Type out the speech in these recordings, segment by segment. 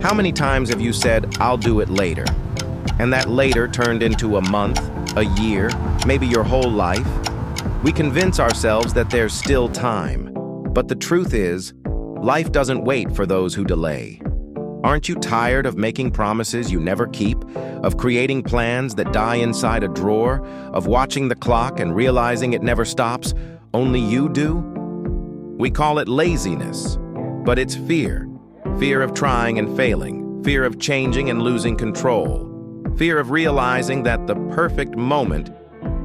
How many times have you said, "I'll do it later," and that later turned into a month, a year, maybe your whole life? We convince ourselves that there's still time. But the truth is, life doesn't wait for those who delay. Aren't you tired of making promises you never keep, of creating plans that die inside a drawer, of watching the clock and realizing it never stops, only you do? We call it laziness, but it's fear. Fear of trying and failing, fear of changing and losing control, fear of realizing that the perfect moment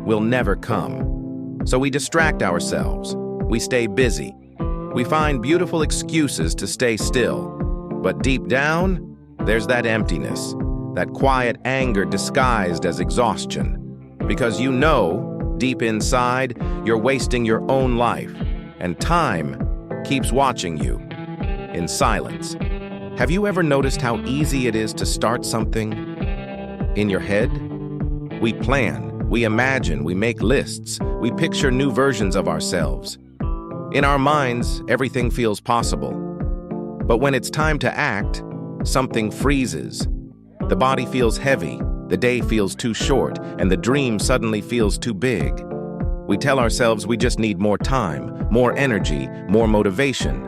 will never come. So we distract ourselves, we stay busy, we find beautiful excuses to stay still. But deep down, there's that emptiness, that quiet anger disguised as exhaustion. Because you know, deep inside, you're wasting your own life, and time keeps watching you in silence. Have you ever noticed how easy it is to start something in your head? We plan, we imagine, we make lists, we picture new versions of ourselves. In our minds, everything feels possible. But when it's time to act, something freezes. The body feels heavy, the day feels too short, and the dream suddenly feels too big. We tell ourselves we just need more time, more energy, more motivation.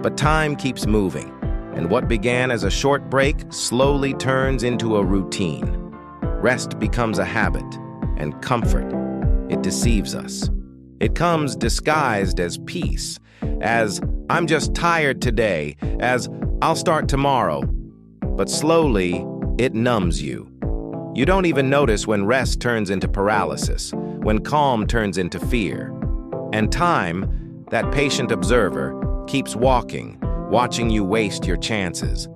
But time keeps moving, and what began as a short break slowly turns into a routine. Rest becomes a habit, and comfort, it deceives us. It comes disguised as peace, as "I'm just tired today," as "I'll start tomorrow." But slowly, it numbs you. You don't even notice when rest turns into paralysis, when calm turns into fear. And time, that patient observer, keeps walking, watching you waste your chances.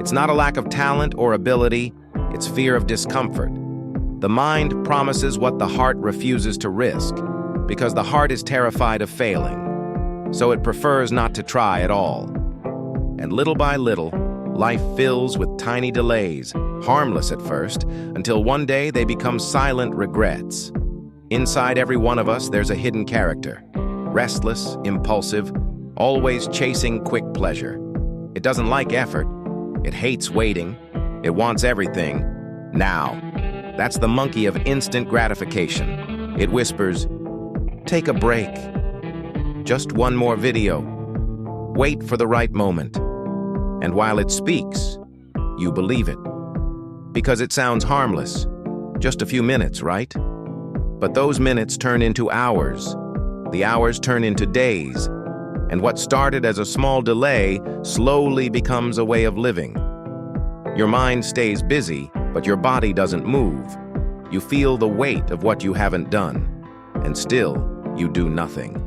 It's not a lack of talent or ability, it's fear of discomfort. The mind promises what the heart refuses to risk, because the heart is terrified of failing. So it prefers not to try at all. And little by little, life fills with tiny delays, harmless at first, until one day they become silent regrets. Inside every one of us, there's a hidden character. Restless, impulsive, always chasing quick pleasure. It doesn't like effort. It hates waiting. It wants everything now. That's the monkey of instant gratification. It whispers, "Take a break. Just one more video. Wait for the right moment." And while it speaks, you believe it. Because it sounds harmless. Just a few minutes, right? But those minutes turn into hours. The hours turn into days. And what started as a small delay slowly becomes a way of living. Your mind stays busy, but your body doesn't move. You feel the weight of what you haven't done. And still, you do nothing.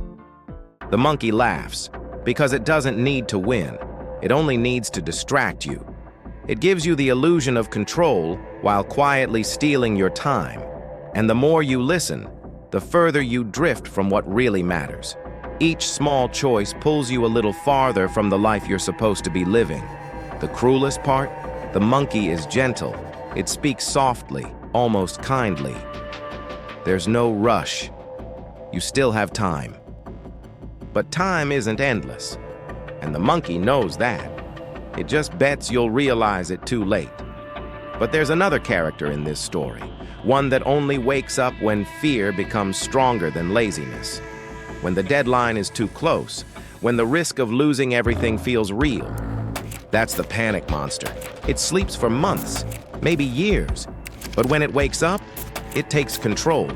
The monkey laughs, because it doesn't need to win. It only needs to distract you. It gives you the illusion of control while quietly stealing your time. And the more you listen, the further you drift from what really matters. Each small choice pulls you a little farther from the life you're supposed to be living. The cruelest part? The monkey is gentle. It speaks softly, almost kindly. There's no rush. You still have time. But time isn't endless, and the monkey knows that. It just bets you'll realize it too late. But there's another character in this story, one that only wakes up when fear becomes stronger than laziness. When the deadline is too close, when the risk of losing everything feels real. That's the panic monster. It sleeps for months, maybe years, but when it wakes up, it takes control.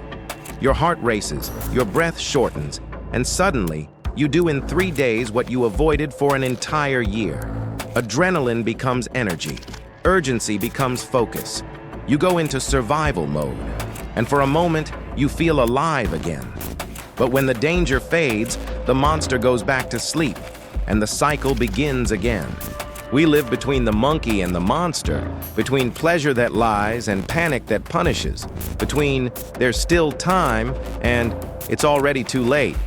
Your heart races, your breath shortens, and suddenly, you do in 3 days what you avoided for an entire year. Adrenaline becomes energy. Urgency becomes focus. You go into survival mode. And for a moment, you feel alive again. But when the danger fades, the monster goes back to sleep, and the cycle begins again. We live between the monkey and the monster, between pleasure that lies and panic that punishes, between there's still time and it's already too late.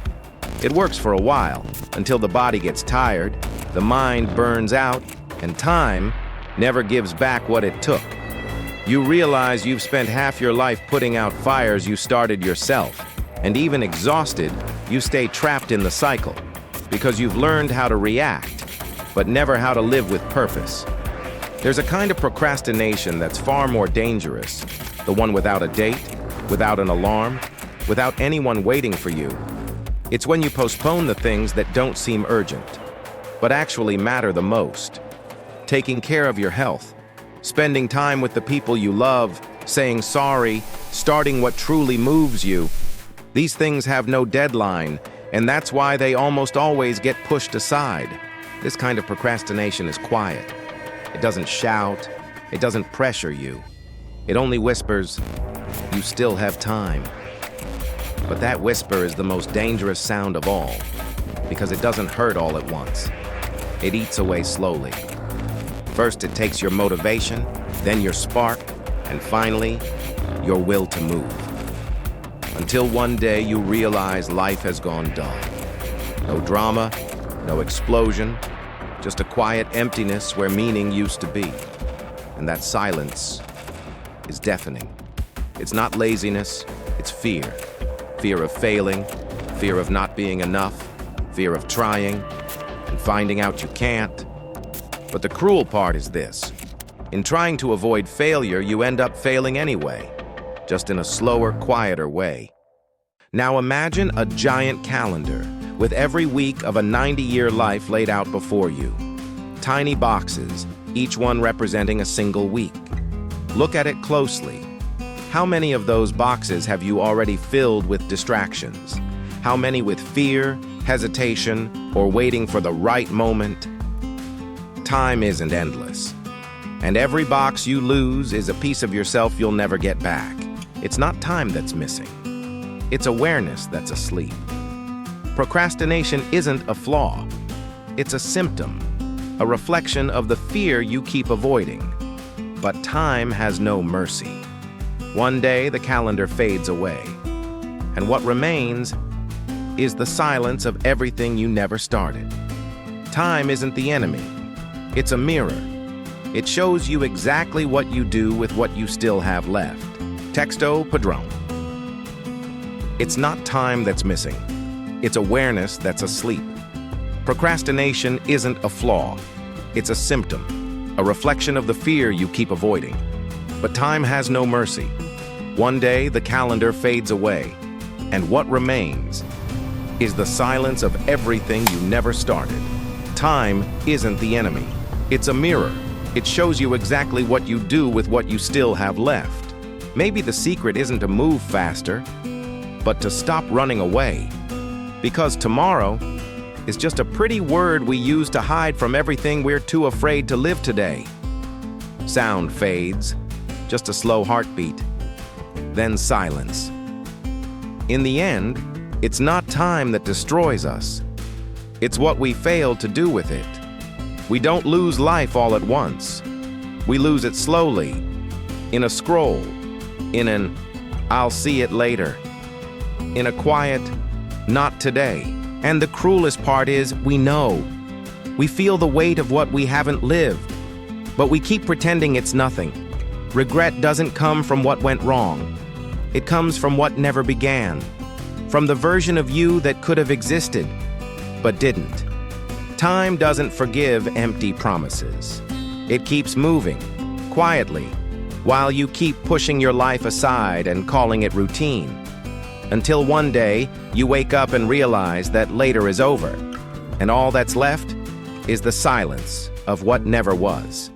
It works for a while, until the body gets tired, the mind burns out, and time never gives back what it took. You realize you've spent half your life putting out fires you started yourself, and even exhausted, you stay trapped in the cycle, because you've learned how to react, but never how to live with purpose. There's a kind of procrastination that's far more dangerous, the one without a date, without an alarm, without anyone waiting for you. It's when you postpone the things that don't seem urgent, but actually matter the most. Taking care of your health, spending time with the people you love, saying sorry, starting what truly moves you. These things have no deadline, and that's why they almost always get pushed aside. This kind of procrastination is quiet. It doesn't shout. It doesn't pressure you. It only whispers, "You still have time." But that whisper is the most dangerous sound of all, because it doesn't hurt all at once. It eats away slowly. First, it takes your motivation, then your spark, and finally, your will to move. Until one day you realize life has gone dull. No drama, no explosion, just a quiet emptiness where meaning used to be. And that silence is deafening. It's not laziness, it's fear. Fear of failing, fear of not being enough, fear of trying and finding out you can't. But the cruel part is this. In trying to avoid failure, you end up failing anyway, just in a slower, quieter way. Now imagine a giant calendar with every week of a 90-year life laid out before you. Tiny boxes, each one representing a single week. Look at it closely. How many of those boxes have you already filled with distractions? How many with fear, hesitation, or waiting for the right moment? Time isn't endless. And every box you lose is a piece of yourself you'll never get back. It's not time that's missing. It's awareness that's asleep. Procrastination isn't a flaw. It's a symptom, a reflection of the fear you keep avoiding. But time has no mercy. One day the calendar fades away, and what remains is the silence of everything you never started. Time isn't the enemy. It's a mirror. It shows you exactly what you do with what you still have left. Texto padrón. It's not time that's missing. It's awareness that's asleep. Procrastination isn't a flaw. It's a symptom, a reflection of the fear you keep avoiding. But time has no mercy. One day the calendar fades away, and what remains is the silence of everything you never started. Time isn't the enemy. It's a mirror. It shows you exactly what you do with what you still have left. Maybe the secret isn't to move faster, but to stop running away. Because tomorrow is just a pretty word we use to hide from everything we're too afraid to live today. Sound fades, just a slow heartbeat, then silence. In the end, it's not time that destroys us. It's what we fail to do with it. We don't lose life all at once. We lose it slowly, in a scroll, in an "I'll see it later," in a quiet "not today." And the cruelest part is we know. We feel the weight of what we haven't lived, but we keep pretending it's nothing. Regret doesn't come from what went wrong. It comes from what never began, from the version of you that could have existed, but didn't. Time doesn't forgive empty promises. It keeps moving, quietly, while you keep pushing your life aside and calling it routine. Until one day, you wake up and realize that later is over, and all that's left is the silence of what never was.